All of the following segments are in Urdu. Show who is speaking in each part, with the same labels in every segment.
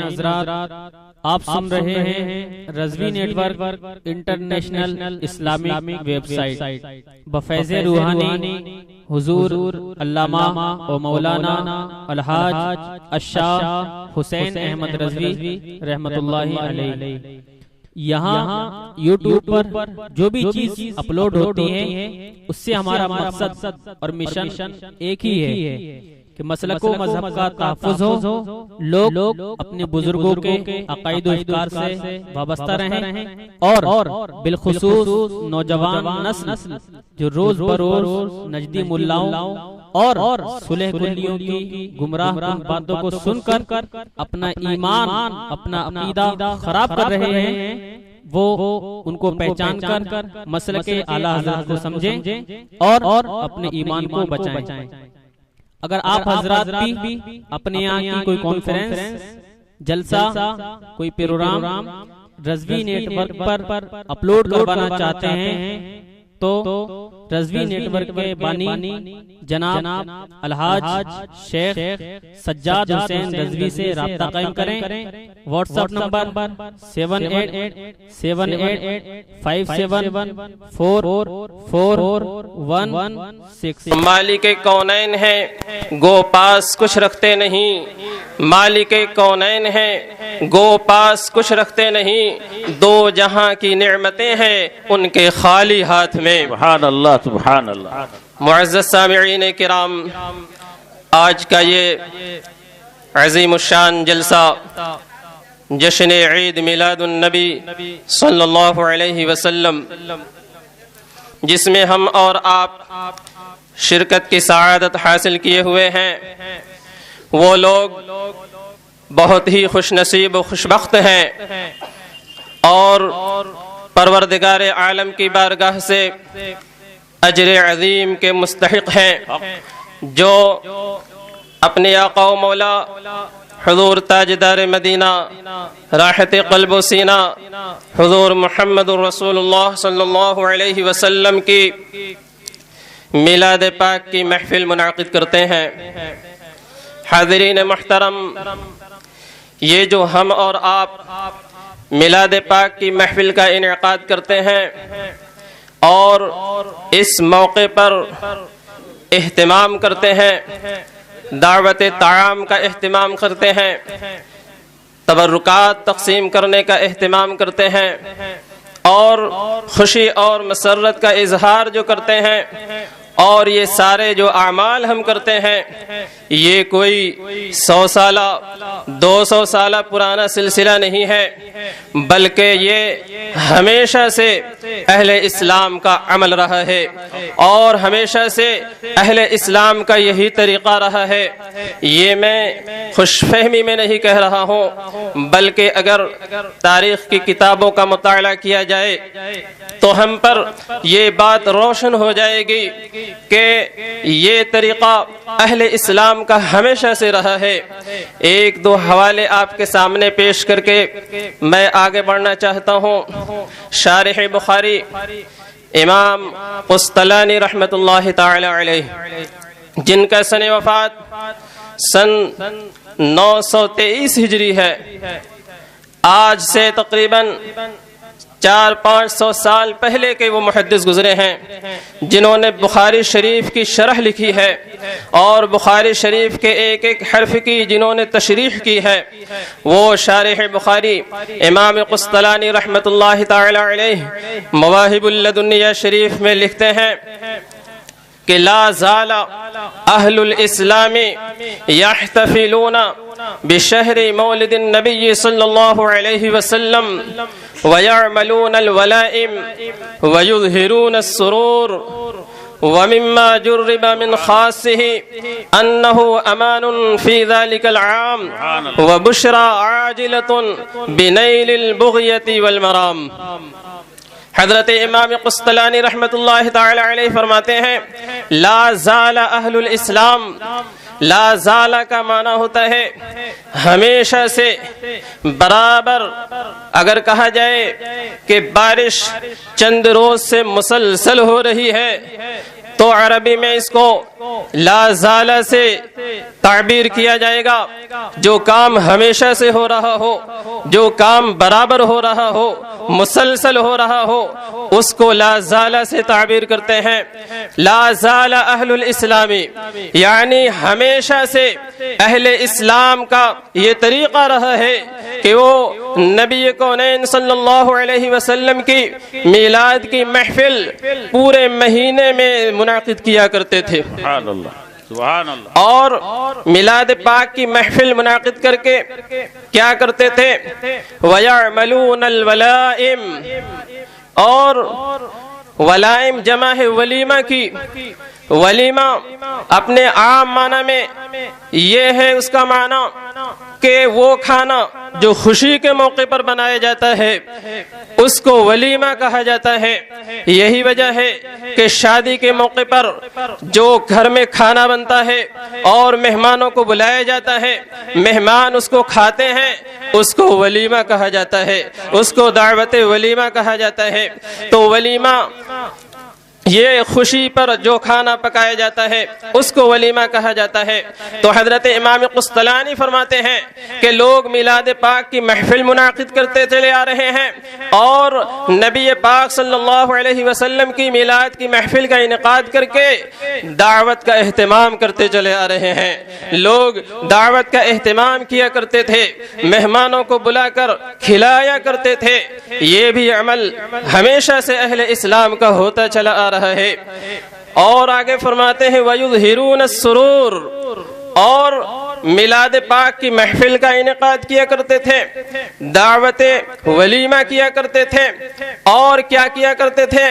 Speaker 1: حضرات، آپ سن رہے ہیں Razvi network international Islamic website بفیض روحانی حضور علامہ و مولانا الحاج الشاہ حسین احمد رضوی رحمت اللہ علیہ۔ یہاں یوٹیوب پر جو بھی چیز اپلوڈ ہوتی ہے اس سے ہمارا مقصد اور مشن ایک ہی ہے کہ مسلک و مذہب کا تحفظ ہو، لوگ اپنے بزرگوں کے عقائد و افکار سے وابستہ رہیں، اور بالخصوص نوجوان نسل جو روز بروز نجدی ملاؤں اور صلح کلیوں کی گمراہ کن باتوں کو سن کر اپنا ایمان، اپنا عقیدہ خراب کر رہے ہیں، وہ ان کو پہچان کر مسلک اعلیٰ حضرت کو سمجھیں اور اپنے ایمان کو بچائیں۔ اگر آپ حضرات بھی اپنے یہاں کی کوئی کانفرنس، جلسہ، کوئی پروگرام رضوی نیٹ ورک پر اپلوڈ کروانا چاہتے ہیں تو رضوی نیٹ ورک کے بانی جناب الحاج شیخ سجاد حسین رضوی سے رابطہ قائم کریں۔ What's app number 7857874416۔
Speaker 2: مالک کونین ہے گو پاس کچھ رکھتے نہیں، مالک کونین ہے گو پاس کچھ رکھتے نہیں، دو جہاں کی نعمتیں ہیں ان کے خالی ہاتھ میں۔
Speaker 3: سبحان اللہ سبحان اللہ۔
Speaker 2: معزز سامعین کرام، آج کا یہ عظیم الشان جلسہ جشن عید میلاد النبی صلی اللہ علیہ وسلم، جس میں ہم اور آپ شرکت کی سعادت حاصل کیے ہوئے ہیں، وہ لوگ بہت ہی خوش نصیب و خوشبخت ہیں اور پروردگار عالم کی بارگاہ سے اجر عظیم کے مستحق ہیں، جو اپنے آقا و مولا حضور تاجدار مدینہ راحت قلب و سینہ حضور محمد رسول اللہ صلی اللہ علیہ وسلم کی میلاد پاک کی محفل منعقد کرتے ہیں۔ حاضرین محترم، یہ جو ہم اور آپ میلاد پاک کی محفل کا انعقاد کرتے ہیں اور اس موقع پر اہتمام کرتے ہیں، دعوت طعام کا اہتمام کرتے ہیں، تبرکات تقسیم کرنے کا اہتمام کرتے ہیں، اور خوشی اور مسرت کا اظہار جو کرتے ہیں، اور یہ سارے جو اعمال ہم کرتے ہیں، یہ کوئی 100 سالہ 200 سالہ پرانا سلسلہ نہیں ہے، بلکہ یہ ہمیشہ سے اہل اسلام کا عمل رہا ہے اور ہمیشہ سے اہل اسلام کا یہی طریقہ رہا ہے۔ یہ میں خوش فہمی میں نہیں کہہ رہا ہوں، بلکہ اگر تاریخ کی کتابوں کا مطالعہ کیا جائے تو ہم پر یہ بات روشن ہو جائے گی کہ یہ طریقہ اہل اسلام کا ہمیشہ سے رہا ہے۔ ایک دو حوالے آپ کے سامنے پیش کر کے میں آگے بڑھنا چاہتا ہوں۔ شارح بخاری امام قسطلانی رحمت اللہ تعالی علیہ، جن کا سن وفات سن 923 ہجری ہے، آج سے تقریباً 400-500 سال پہلے کے وہ محدث گزرے ہیں جنہوں نے بخاری شریف کی شرح لکھی ہے اور بخاری شریف کے ایک ایک حرف کی جنہوں نے تشریح کی ہے۔ وہ شارح بخاری امام قسطلانی رحمت اللہ تعالی علیہ مواہب اللدنیہ شریف میں لکھتے ہیں کہ لا زال اہل الاسلام یحتفلون بشہر مولد النبی صلی اللہ علیہ وسلم ويعملون الولائم ويظهرون السرور، ومما جرب من خاصه أنه أمان في ذلك العام وبشرى عاجلة بنيل البغية والمرام۔ حضرت امام قسطلانی رحمت اللہ تعالی علیہ فرماتے ہیں لا زال اہل الاسلام، لا زال کا معنی ہوتا ہے ہمیشہ سے، برابر۔ اگر کہا جائے کہ بارش چند روز سے مسلسل ہو رہی ہے تو تو عربی میں اس کو لا زال سے تعبیر کیا جائے گا، جو کام ہمیشہ سے ہو رہا ہو، جو کام برابر ہو رہا ہو، مسلسل ہو رہا ہو، اس کو لا زال سے تعبیر کرتے ہیں۔ لا زال اہل الاسلامی یعنی ہمیشہ سے اہل اسلام کا یہ طریقہ رہا ہے کہ وہ نبی کونین صلی اللہ علیہ وسلم کی میلاد کی محفل پورے مہینے میں منعقد کیا کرتے تھے،
Speaker 3: سبحان اللہ سبحان اللہ۔
Speaker 2: اور میلاد پاک کی محفل منعقد کر کے کیا کرتے تھے؟ وَيَعْمَلُونَ الْوَلَائِمِ، اور ولائم جمع ہے ولیمہ کی۔ ولیمہ اپنے عام معنی میں یہ ہے اس کا معنی کہ وہ کھانا جو خوشی کے موقع پر بنایا جاتا ہے اس کو ولیمہ کہا جاتا ہے۔ یہی وجہ ہے کہ شادی کے موقع پر جو گھر میں کھانا بنتا ہے اور مہمانوں کو بلایا جاتا ہے، مہمان اس کو کھاتے ہیں، اس کو ولیمہ کہا جاتا ہے، اس کو دعوت ولیمہ کہا جاتا ہے۔ تو ولیمہ یہ خوشی پر جو کھانا پکایا جاتا ہے اس کو ولیمہ کہا جاتا ہے۔ تو حضرت امام قسطلانی فرماتے ہیں کہ لوگ میلاد پاک کی محفل منعقد کرتے چلے آ رہے ہیں اور نبی پاک صلی اللہ علیہ وسلم کی میلاد کی محفل کا انعقاد کر کے دعوت کا اہتمام کرتے چلے آ رہے ہیں۔ لوگ دعوت کا اہتمام کیا کرتے تھے، مہمانوں کو بلا کر کھلایا کرتے تھے۔ یہ بھی عمل ہمیشہ سے اہل اسلام کا ہوتا چلا آ رہا ہے۔ اور آگے فرماتے ہیں وَيُظْهِرُونَ السُّرُورَ، اور میلاد پاک کی محفل کا انعقاد کیا کرتے تھے، دعوت ولیمہ کیا کرتے تھے، اور کیا کیا کرتے تھے؟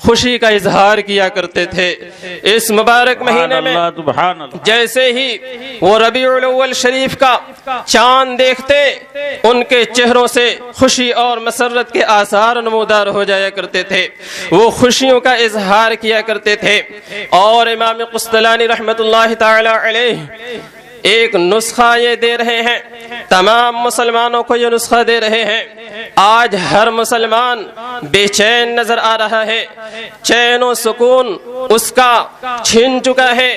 Speaker 2: خوشی کا اظہار کیا کرتے تھے۔ اس مبارک مہینے میں
Speaker 3: سبحان اللہ۔
Speaker 2: جیسے ہی وہ ربیع الاول شریف کا چاند دیکھتے ان کے چہروں سے خوشی اور مسرت کے آثار نمودار ہو جایا کرتے تھے، وہ خوشیوں کا اظہار کیا کرتے تھے۔ اور امام قسطلانی رحمت اللہ تعالی علیہ ایک نسخہ یہ دے رہے ہیں، تمام مسلمانوں کو یہ نسخہ دے رہے ہیں۔ آج ہر مسلمان بے چین نظر آ رہا ہے، چین و سکون اس کا چھن چکا ہے،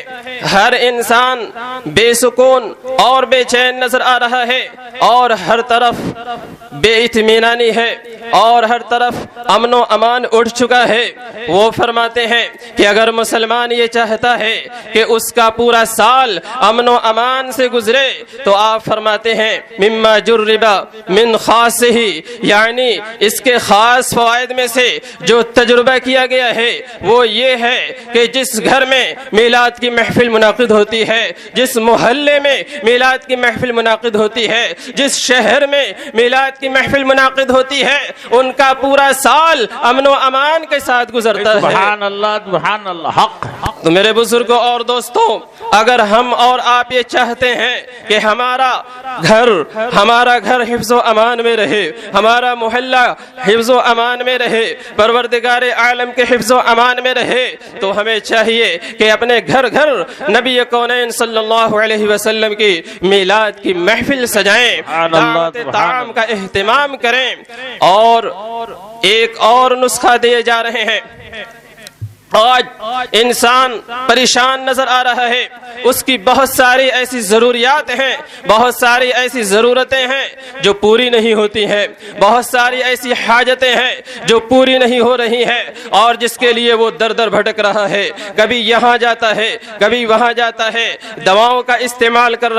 Speaker 2: ہر انسان بے سکون اور بے چین نظر آ رہا ہے، اور ہر طرف بے اطمینانی ہے، اور ہر طرف امن و امان اٹھ چکا ہے۔ وہ فرماتے ہیں کہ اگر مسلمان یہ چاہتا ہے کہ اس کا پورا سال امن و امان سے گزرے تو آپ فرماتے ہیں مما جرب من خاص ہی، یعنی اس کے خاص فوائد میں سے جو تجربہ کیا گیا ہے وہ یہ ہے کہ جس گھر میں میلاد کی محفل منعقد ہوتی ہے، جس محلے میں میلاد کی محفل منعقد ہوتی ہے، جس شہر میں میلاد کی محفل منعقد ہوتی ہے، ان کا پورا سال امن و امان کے ساتھ گزرتا ہے۔
Speaker 3: سبحان اللہ سبحان اللہ، حق۔
Speaker 2: تو میرے بزرگوں اور دوستوں، اگر ہم اور آپ یہ چاہتے ہیں کہ ہمارا گھر حفظ و امان میں رہے، ہمارا محلہ حفظ و امان میں رہے، پروردگار عالم کے حفظ و امان میں رہے، تو ہمیں چاہیے کہ اپنے گھر نبی کونین صلی اللہ علیہ وسلم کی میلاد کی محفل سجائیں، دعوت طعام کا اہتمام کریں۔ اور ایک اور نسخہ دیے جا رہے ہیں۔ آج انسان پریشان نظر آ رہا ہے، اس کی بہت ساری ایسی ضروریات ہیں، بہت ساری ایسی ضرورتیں ہیں جو پوری نہیں ہوتی ہیں، بہت ساری ایسی حاجتیں ہیں جو پوری نہیں ہو رہی ہیں، اور جس کے لیے وہ در در بھٹک رہا ہے، کبھی یہاں جاتا ہے کبھی وہاں جاتا ہے، دواؤں کا استعمال کر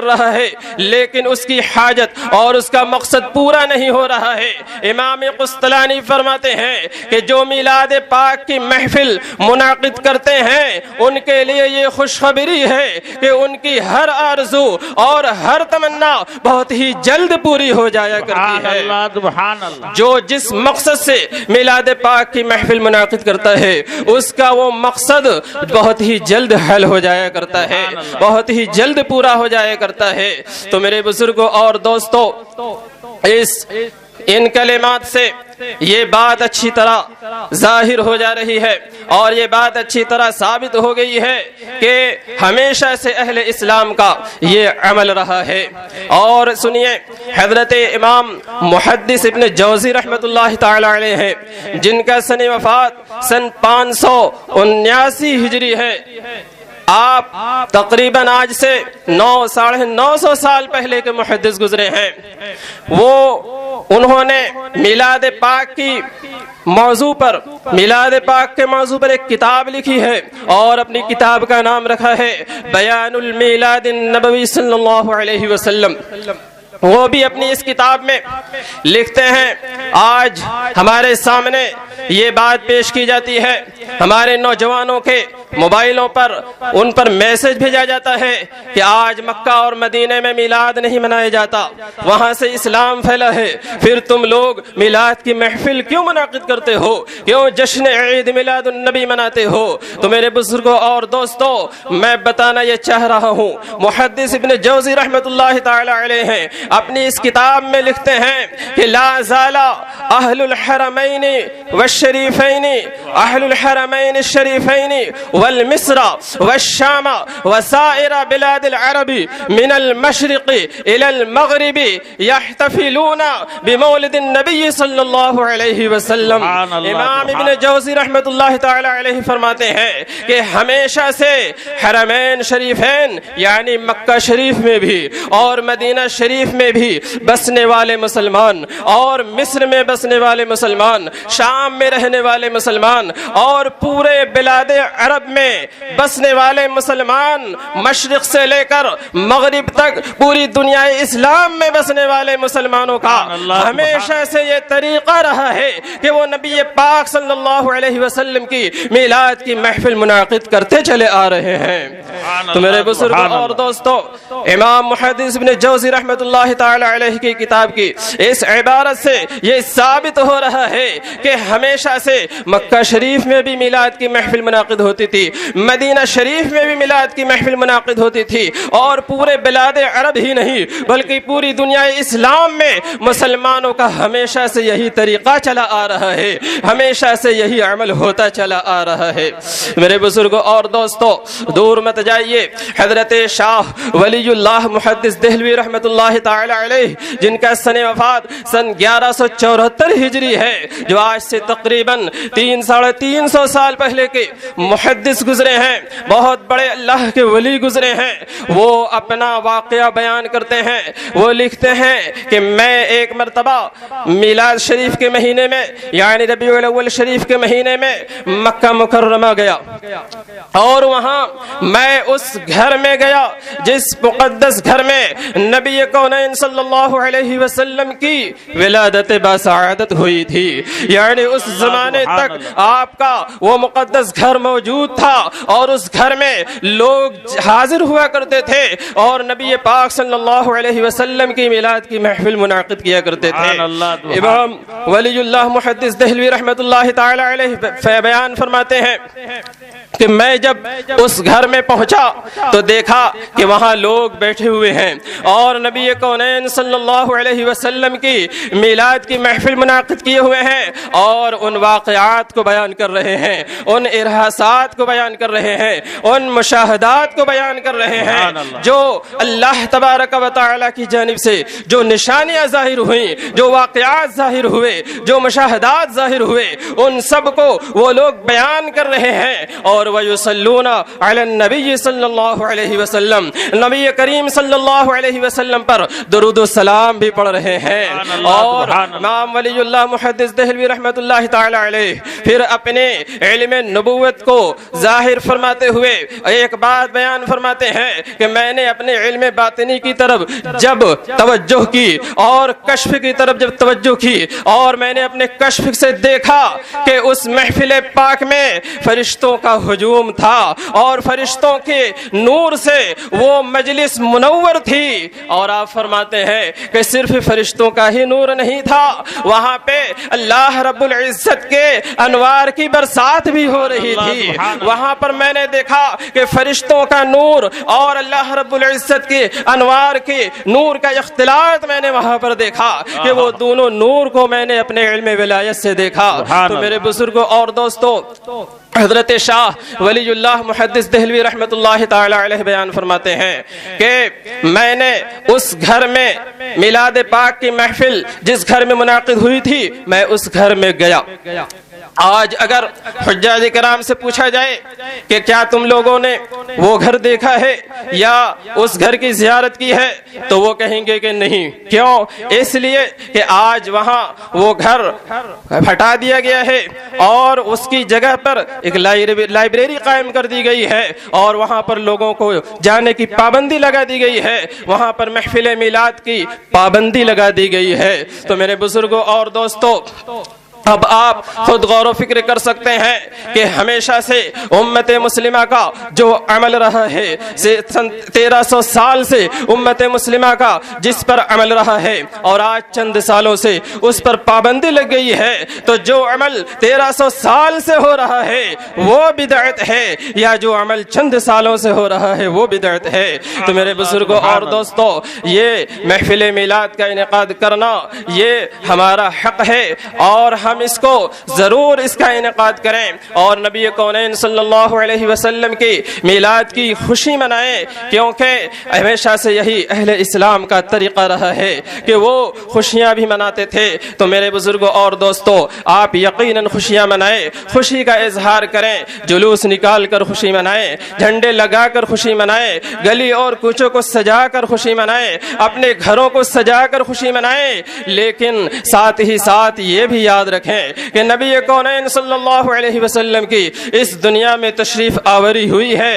Speaker 2: رہا ہے، لیکن اس کی حاجت اور اس کا مقصد پورا نہیں ہو رہا ہے۔ امام قسطلانی فرماتے ہیں کہ جو میلاد پاک کی محفل منعقد کرتے ہیں ان کے لیے یہ خوشخبری ہے کہ ان کی ہر آرزو اور ہر تمنا بہت ہی جلد پوری ہو جایا کرتی ہے۔
Speaker 3: سبحان اللہ۔
Speaker 2: جو جس مقصد سے میلاد پاک کی محفل منعقد کرتا ہے اس کا وہ مقصد بہت ہی جلد حل ہو جایا کرتا ہے، بہت ہی جلد پورا ہو جایا کرتا ہے۔ تو میرے بزرگوں اور دوستوں، ان کلمات سے یہ بات اچھی طرح ظاہر ہو جا رہی ہے اور یہ بات اچھی طرح ثابت ہو گئی ہے کہ ہمیشہ سے اہل اسلام کا یہ عمل رہا ہے۔ اور سنیے، حضرت امام محدث ابن جوزی رحمۃ اللہ تعالی علیہ ہیں، جن کا سن وفات سن 579 ہجری ہے۔ آپ تقریباً آج سے 900 سال پہلے کے محدث گزرے ہیں۔ انہوں نے میلاد پاک کی موضوع پر ایک کتاب لکھی ہے اور اپنی کتاب کا نام رکھا ہے بیان المیلاد النبوی صلی اللہ علیہ وسلم۔ وہ بھی اپنی اس کتاب میں لکھتے ہیں، آج ہمارے سامنے یہ بات پیش کی جاتی ہے، ہمارے نوجوانوں کے موبائلوں پر ان پر میسج بھیجا جاتا ہے کہ آج مکہ اور مدینے میں میلاد نہیں منایا جاتا، وہاں سے اسلام پھیلا ہے، پھر تم لوگ میلاد کی محفل کیوں منعقد کرتے ہو، کیوں جشن عید میلاد النبی مناتے ہو؟ تو میرے بزرگوں اور دوستوں، میں بتانا یہ چاہ رہا ہوں، محدث ابن جوزی رحمۃ اللہ تعالی علیہ ہیں، اپنی اس کتاب میں لکھتے ہیں کہ لا زال اہل الحرمین والشریفین الشریفین والمصر والشام وسائر بلاد العرب من المشرق الى المغرب يحتفلون بمولد النبی صلی اللہ علیہ وسلم۔ امام ابن جوزی رحمۃ اللہ تعالی علیہ فرماتے ہیں کہ ہمیشہ سے حرمین شریفین یعنی مکہ شریف میں بھی اور مدینہ شریف میں بھی بسنے والے مسلمان اور مصر میں بسنے والے مسلمان، شام میں رہنے والے مسلمان اور پورے بلاد عرب میں بسنے والے مسلمان، مشرق سے لے کر مغرب تک پوری دنیا اسلام میں بسنے والے مسلمانوں کا ہمیشہ سے یہ طریقہ رہا ہے کہ وہ نبی پاک صلی اللہ علیہ وسلم کی میلاد کی محفل منعقد کرتے چلے آ رہے ہیں۔ تو میرے بزرگوں اور دوستوں، امام محدث ابن جوزی رحمۃ اللہ تعالی علیہ کی کتاب کی اس عبارت سے یہ ثابت ہو رہا ہے کہ ہمیشہ سے مکہ شریف میں بھی میلاد کی محفل منعقد ہوتی تھی، مدینہ شریف میں بھی میلاد کی محفل منعقد ہوتی تھی، اور پورے بلاد عرب ہی نہیں بلکہ پوری دنیا اسلام میں مسلمانوں کا ہمیشہ سے یہی طریقہ چلا آ رہا ہے، ہمیشہ سے یہی عمل ہوتا چلا آ رہا ہے۔ میرے بزرگوں اور دوستوں، دور مت جائیے، حضرت شاہ ولی اللہ محدث دہلوی رحمۃ اللہ تعالی علیہ، جن کا سن وفات سن 1174 ہجری ہے، جو آج سے تقریباً 300 سال پہلے کے محدث گزرے ہیں، بہت بڑے اللہ کے ولی گزرے ہیں۔ وہ اپنا واقعہ بیان کرتے ہیں، وہ لکھتے ہیں کہ میں ایک مرتبہ میلاد شریف کے مہینے میں یعنی ربیع الاول شریف کے مہینے میں مکہ مکرمہ گیا، اور وہاں میں اس گھر میں گیا جس مقدس گھر میں نبی کونین صلی اللہ علیہ وسلم کی ولادت باسعادت ہوئی تھی، یعنی اس زمانے تک آپ کا وہ مقدس گھر موجود تھا اور اس گھر میں لوگ حاضر ہوا کرتے تھے اور نبی پاک صلی اللہ علیہ وسلم کی میلاد کی محفل منعقد کیا کرتے تھے۔ امام ولی اللہ محدث دہلوی رحمۃ اللہ تعالی علیہ بیان فرماتے ہیں کہ میں جب اس گھر میں پہنچا تو دیکھا کہ وہاں لوگ بیٹھے ہوئے ہیں اور نبی کونین صلی اللہ علیہ وسلم کی میلاد کی محفل منعقد کیے ہوئے ہیں اور ان واقعات کو بیان کر رہے ہیں، ان ارہاسات کو بیان کر رہے ہیں، ان مشاہدات کو بیان کر رہے ہیں جو اللہ تبارک و تعالی کی جانب سے جو نشانیاں ظاہر ہوئیں، جو واقعات ظاہر ہوئے، جو مشاہدات ظاہر ہوئے، ان سب کو وہ لوگ بیان کر رہے ہیں اور وَيُصَلُّونَ عَلَى النَّبِيِّ صلی اللہ علیہ وسلم، نبی کریم صلی اللہ علیہ وسلم پر درود و سلام بھی پڑھ رہے ہیں۔ اور امام ولی اللہ محدث دہلوی رحمۃ اللہ تعالی علیہ پھر اپنے علم نبوت کو ظاہر فرماتے ہوئے ایک بات بیان فرماتے ہیں کہ میں نے اپنے علم باطنی کی طرف جب توجہ کی اور کشف کی طرف جب توجہ کی اور میں نے اپنے کشف سے دیکھا کہ اس محفل پاک میں فرشتوں کا ہجوم تھا اور فرشتوں کے نور سے وہ مجلس منور تھی، اور آپ فرماتے فرماتے ہیں کہ صرف فرشتوں کا ہی نور نہیں تھا، وہاں پہ اللہ رب العزت کے انوار کی برسات بھی ہو رہی تھی۔ وہاں پر میں نے دیکھا کہ فرشتوں کا نور اور اللہ رب العزت کے انوار کے نور کا اختلاط میں نے وہاں پر دیکھا کہ وہ دونوں نور کو میں نے اپنے علم ولایت سے دیکھا۔ تو میرے بزرگوں اور دوستوں، حضرت شاہ ولی اللہ محدث دہلوی رحمت اللہ تعالی علیہ بیان فرماتے ہیں کہ میں نے اس گھر میں میلاد پاک کی محفل جس گھر میں منعقد ہوئی تھی، میں اس گھر میں گیا۔ آج اگر حجاج کرام سے پوچھا جائے کہ کیا تم لوگوں نے وہ گھر دیکھا ہے یا اس گھر کی زیارت کی ہے، تو وہ کہیں گے کہ نہیں۔ کیوں؟ اس لیے کہ آج وہاں وہ گھر ہٹا دیا گیا ہے اور اس کی جگہ پر ایک لائبریری قائم کر دی گئی ہے اور وہاں پر لوگوں کو جانے کی پابندی لگا دی گئی ہے، وہاں پر محفل میلاد کی پابندی لگا دی گئی ہے۔ تو میرے بزرگوں اور دوستوں، اب آپ خود غور و فکر کر سکتے ہیں کہ ہمیشہ سے امت مسلمہ کا جو عمل رہا ہے، 1300 سال سے امت مسلمہ کا جس پر عمل رہا ہے اور آج چند سالوں سے اس پر پابندی لگ گئی ہے، تو جو عمل 1300 سال سے ہو رہا ہے وہ بدعت ہے یا جو عمل چند سالوں سے ہو رہا ہے وہ بدعت ہے۔ تو میرے بزرگوں اور دوستوں، یہ محفل میلاد کا انعقاد کرنا یہ ہمارا حق ہے اور ہم اس کو ضرور اس کا انعقاد کریں اور نبی کونین صلی اللہ علیہ وسلم کی میلاد کی خوشی منائیں، کیونکہ ہمیشہ سے یہی اہل اسلام کا طریقہ رہا ہے کہ وہ خوشیاں بھی مناتے تھے۔ تو میرے بزرگوں اور دوستوں، آپ یقیناً خوشیاں منائیں، خوشی کا اظہار کریں، جلوس نکال کر خوشی منائیں، جھنڈے لگا کر خوشی منائیں، گلی اور کوچوں کو سجا کر خوشی منائیں، اپنے گھروں کو سجا کر خوشی منائیں، لیکن ساتھ ہی ساتھ یہ بھی یاد رکھیں کہ نبی کونین صلی اللہ علیہ وسلم کی اس دنیا میں تشریف آوری ہوئی ہے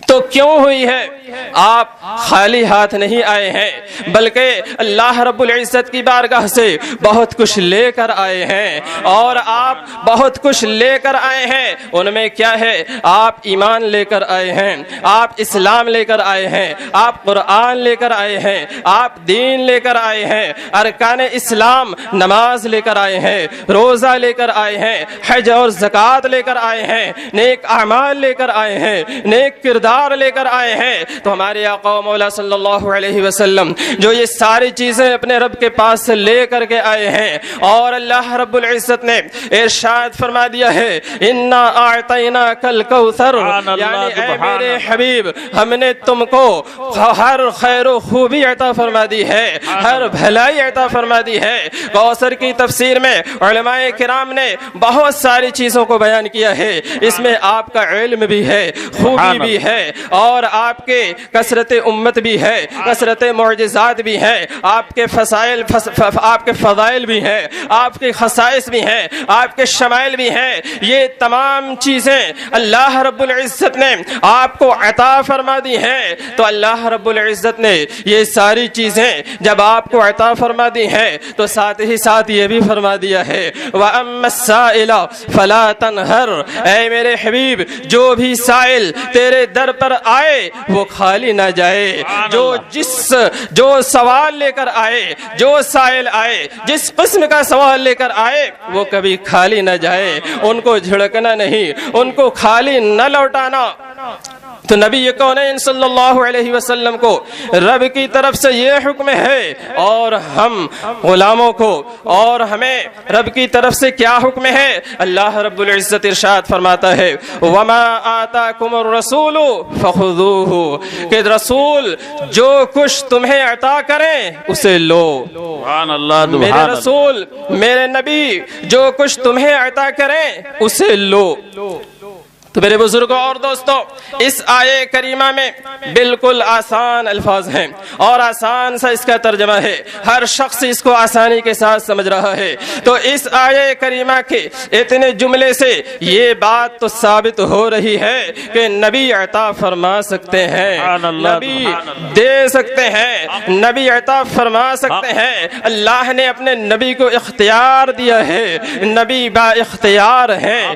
Speaker 2: تو کیوں ہوئی ہے؟ آپ خالی ہاتھ نہیں آئے ہیں، بلکہ اللہ رب العزت کی بارگاہ سے بہت کچھ لے کر آئے ہیں، اور آپ بہت کچھ لے کر آئے ہیں۔ ان میں کیا ہے؟ آپ ایمان لے کر آئے ہیں، آپ اسلام لے کر آئے ہیں، آپ قرآن لے کر آئے ہیں، آپ دین لے کر آئے ہیں، ارکان اسلام نماز لے کر آئے ہیں، روزہ لے کر آئے ہیں، حج اور زکوٰۃ لے کر آئے ہیں، نیک اعمال لے کر آئے ہیں، نیک کردار لے کر آئے ہیں۔ تو ہمارے آقا و مولا صلی اللہ علیہ وسلم جو یہ ساری چیزیں اپنے رب کے پاس سے لے کر کے آئے ہیں، اور اللہ رب العزت نے ارشاد فرما دیا ہے انا اعطیناک الکوثر، یعنی اے میرے حبیب ہم نے تم کو ہر خیر و خوبی عطا فرما دی ہے، ہر بھلائی عطا فرما دی ہے۔ کوثر کی تفسیر میں علماء کرام نے بہت ساری چیزوں کو بیان کیا ہے، اس میں آپ کا علم بھی ہے، خوبی بھی ہے، اور آپ کے کثرت امت بھی ہے، کثرت معجزات بھی ہیں، آپ کے فضائل بھی ہیں، آپ کے خصائص بھی ہیں، آپ کے شمائل بھی ہیں۔ یہ تمام چیزیں اللہ رب العزت نے آپ کو عطا فرما دی ہیں۔ تو اللہ رب العزت نے یہ ساری چیزیں جب آپ کو عطا فرما دی ہیں تو ساتھ ہی ساتھ یہ بھی فرما دیا ہے وَأَمَّا السَّائِلَ فَلَا تَنْهَرْ، اے میرے حبیب جو بھی سائل تیرے در پر آئے وہ خالی نہ جائے، جو سوال لے کر آئے، جو سائل آئے، جس قسم کا سوال لے کر آئے وہ کبھی خالی نہ جائے، ان کو جھڑکنا نہیں، ان کو خالی نہ لوٹانا۔ تو نبی کونین صلی اللہ علیہ وسلم کو رب کی طرف سے یہ حکم ہے، اور ہم غلاموں کو اور ہمیں رب کی طرف سے کیا حکم ہے؟ اللہ رب العزت ارشاد فرماتا ہے وَمَا آتَاكُمُ الرَّسُولُ فَخُذُوهُ، کہ رسول جو کچھ تمہیں عطا کریں اسے لو۔
Speaker 3: سبحان اللہ،
Speaker 2: میرے رسول، میرے نبی جو کچھ تمہیں عطا کریں اسے لو۔ تو میرے بزرگوں اور دوستوں، اس آیے کریمہ میں بالکل آسان الفاظ ہیں اور آسان سا اس کا ترجمہ ہے، ہر شخص اس کو آسانی کے ساتھ سمجھ رہا ہے۔ تو اس آیے کریمہ کے اتنے جملے سے یہ بات تو ثابت ہو رہی ہے کہ نبی عطا فرما سکتے ہیں، نبی دے سکتے ہیں، نبی عطا فرما سکتے ہیں۔ اللہ نے اپنے نبی کو اختیار دیا ہے، نبی با اختیار ہیں،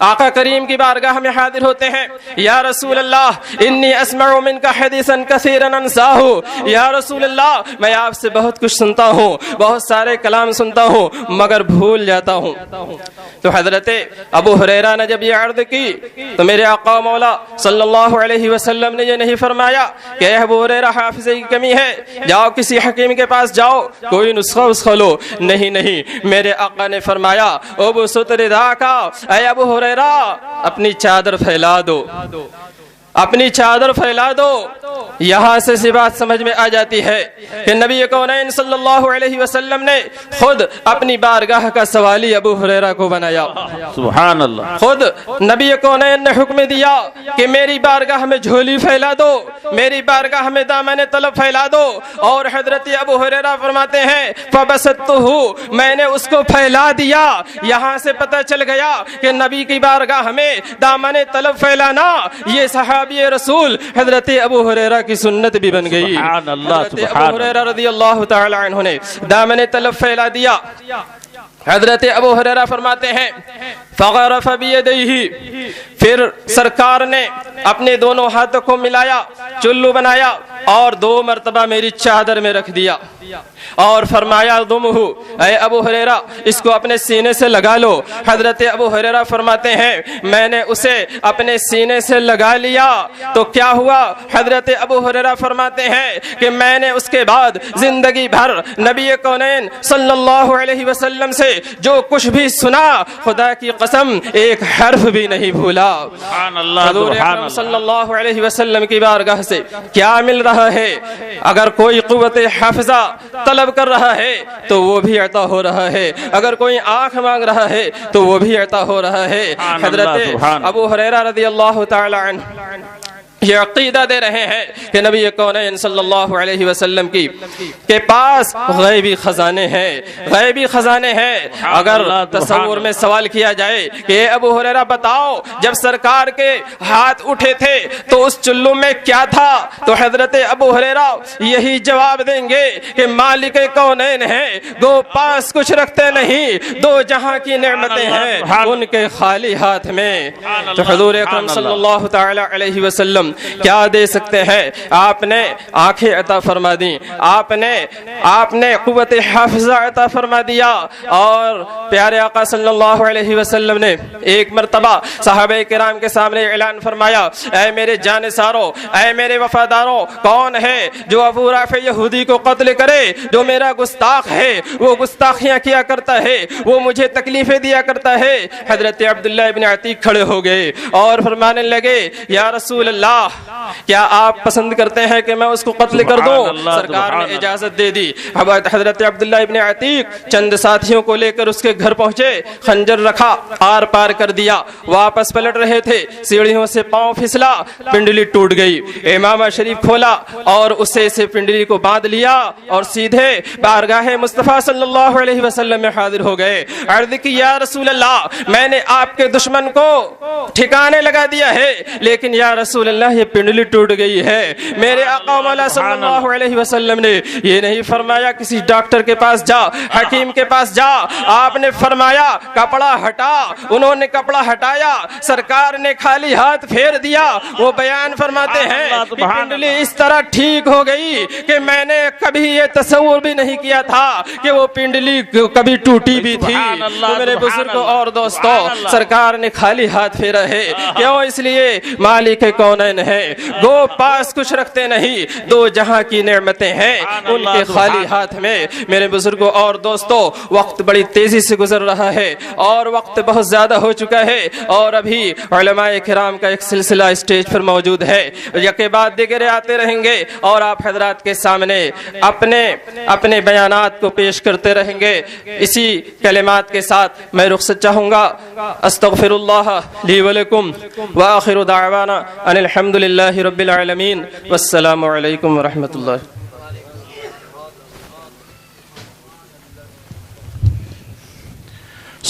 Speaker 2: آقا کریم کی بارگاہ میں حاضر ہوتے ہیں. یا رسول اللہ انی اسمع منک حدیثا کثیرا انساہ، یا رسول اللہ میں آپ سے بہت کچھ سنتا ہوں، بہت سارے کلام سنتا ہوں مگر بھول جاتا ہوں. تو حضرت ابو ہریرہ نے جب یہ عرض کی تو میرے آقا مولا صلی اللہ علیہ وسلم نے یہ نہیں فرمایا کہ اے ابو ہریرہ حافظے کی کمی ہے، جاؤ کسی حکیم کے پاس جاؤ کوئی نسخہ لو. نہیں نہیں، میرے آقا نے فرمایا ابو ستر کا، اے ابو ہریرہ اپنی چادر پھیلا دو، اپنی چادر پھیلا دو. یہاں سے سی بات سمجھ میں آ جاتی ہے کہ نبی کونین صلی اللہ علیہ وسلم نے خود اپنی بارگاہ کا سوالی ابو ہریرہ کو بنایا.
Speaker 3: سبحان اللہ.
Speaker 2: خود نبی کونین نے حکم دیا کہ میری بارگاہ میں جھولی پھیلا دو، میری بارگاہ میں دامن طلب پھیلا دو. اور حضرت ابو ہریرہ فرماتے ہیں فبسطتہ، میں نے اس کو پھیلا دیا. یہاں سے پتہ چل گیا کہ نبی کی بارگاہ میں دامن طلب پھیلانا یہ صحابی رسول حضرت ابو ہریرہ کی سنت بھی بن گئی.
Speaker 3: سبحان اللہ.
Speaker 2: حضرت ابو ہریرہ رضی اللہ تعالی عنہ نے دامن طلب پھیلا دیا. حضرت ابو ہریرہ فرماتے ہیں فغرف بیدیہ، پھر سرکار نے اپنے دونوں ہاتھوں کو ملایا، چلو بنایا اور 2 مرتبہ میری چادر میں رکھ دیا اور فرمایا ضمہ، اے ابو ہریرہ اس کو اپنے سینے سے لگا لو. حضرت ابو ہریرہ فرماتے ہیں میں نے اسے اپنے سینے سے لگا لیا تو کیا ہوا؟ حضرت ابو ہریرہ فرماتے ہیں کہ میں نے اس کے بعد زندگی بھر نبی کونین صلی اللہ علیہ وسلم سے جو کچھ بھی سنا خدا کی قسم ایک حرف بھی نہیں بھولا.
Speaker 3: سبحان اللہ.
Speaker 2: حضور اکرم صلی اللہ علیہ وسلم کی بارگاہ سے کیا مل رہا ہے؟ اگر کوئی قوت حافظہ طلب کر رہا ہے تو وہ بھی عطا ہو رہا ہے، اگر کوئی آنکھ مانگ رہا ہے تو وہ بھی عطا ہو رہا ہے. حضرت ابو ہریرہ رضی اللہ تعالی عنہ یہ عقیدہ دے رہے ہیں کہ نبی کونین صلی اللہ علیہ وسلم کی کے پاس غیبی خزانے ہیں، غیبی خزانے ہیں. اگر تصور میں سوال کیا جائے کہ اے ابو ہریرہ بتاؤ جب سرکار کے ہاتھ اٹھے تھے تو اس چلو میں کیا تھا، تو حضرت ابو ہریرہ یہی جواب دیں گے کہ مالک کونین ہیں، دو پاس کچھ رکھتے نہیں، 2 جہاں کی نعمتیں ہیں ان کے خالی ہاتھ میں. تو حضور اکرم صلی اللہ تعالی علیہ وسلم کیا دے سکتے ہیں؟ آپ نے آنکھیں عطا فرما دی، آپ نے قوت حافظہ عطا فرما دیا. اور پیارے آقا صلی اللہ علیہ وسلم نے ایک مرتبہ صحابہ کرام کے سامنے اعلان فرمایا اے میرے جانثاروں، اے میرے وفاداروں، کون ہے جو ابو رافع یہودی کو قتل کرے؟ جو میرا گستاخ ہے، وہ گستاخیاں کیا کرتا ہے، وہ مجھے تکلیفیں دیا کرتا ہے. حضرت عبداللہ ابن عتیق کھڑے ہو گئے اور فرمانے لگے یا رسول اللہ کیا آپ پسند کرتے ہیں کہ میں اس کو قتل کر دوں؟ سرکار نے اجازت دے دی. حضرت عبداللہ ابن عتیق چند ساتھیوں کو لے کر اس کے گھر پہنچے، خنجر رکھا، آر پار کر دیا. واپس پلٹ رہے تھے، سیڑھیوں سے پاؤں پھسلا، پنڈلی ٹوٹ گئی. امامہ شریف کھولا اور اسے سے پنڈلی کو باندھ لیا اور سیدھے بارگاہ مصطفیٰ صلی اللہ علیہ وسلم میں حاضر ہو گئے. عرض کی یا رسول اللہ میں نے آپ کے دشمن کو ٹھکانے لگا دیا ہے لیکن یا رسول اللہ یہ پنڈلی ٹوٹ گئی ہے. میرے آقا مولا صلی اللہ علیہ وسلم نے یہ نہیں فرمایا کسی ڈاکٹر کے پاس جا، حکیم کے پاس جا، آپ نے فرمایا کپڑا ہٹا. انہوں نے کپڑا ہٹایا، سرکار نے خالی ہاتھ پھیر دیا. وہ بیان فرماتے ہیں کہ پنڈلی اس طرح ٹھیک ہو گئی کہ میں نے کبھی یہ تصور بھی نہیں کیا تھا کہ وہ پنڈلی کبھی ٹوٹی بھی تھی. تو میرے بزرگوں اور دوستوں سرکار نے خالی ہاتھ پھیرا ہے. کیوں؟ اس لیے مالک کونین ہے، 2 پاس کچھ رکھتے نہیں، 2 جہاں کی نعمتیں ہیں ان کے خالی ہاتھ میں. میرے بزرگوں اور دوستوں وقت بڑی تیزی سے گزر رہا ہے اور وقت بہت زیادہ ہو چکا ہے اور ابھی علماء کرام کا ایک سلسلہ اسٹیج پر موجود ہے. یکے بعد دیگرے آتے رہیں گے اور آپ حضرات کے سامنے اپنے بیانات کو پیش کرتے رہیں گے. اسی کلمات کے ساتھ میں رخصت چاہوں گا. استغفر اللہ لی ولکم وآخر دعوانا ان الحمد للہ رب العالمین والسلام علیکم ورحمۃ اللہ.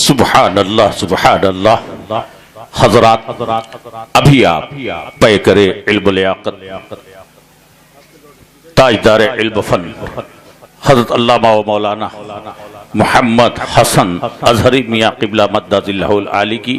Speaker 3: سبحان اللہ سبحان اللہ. حضرات ابھی آپ پے کرے علم لیاقت تاجدار علم فن حضرت علامہ و مولانا محمد حسن ازہری میاں قبلہ مدد اللہ العالی کی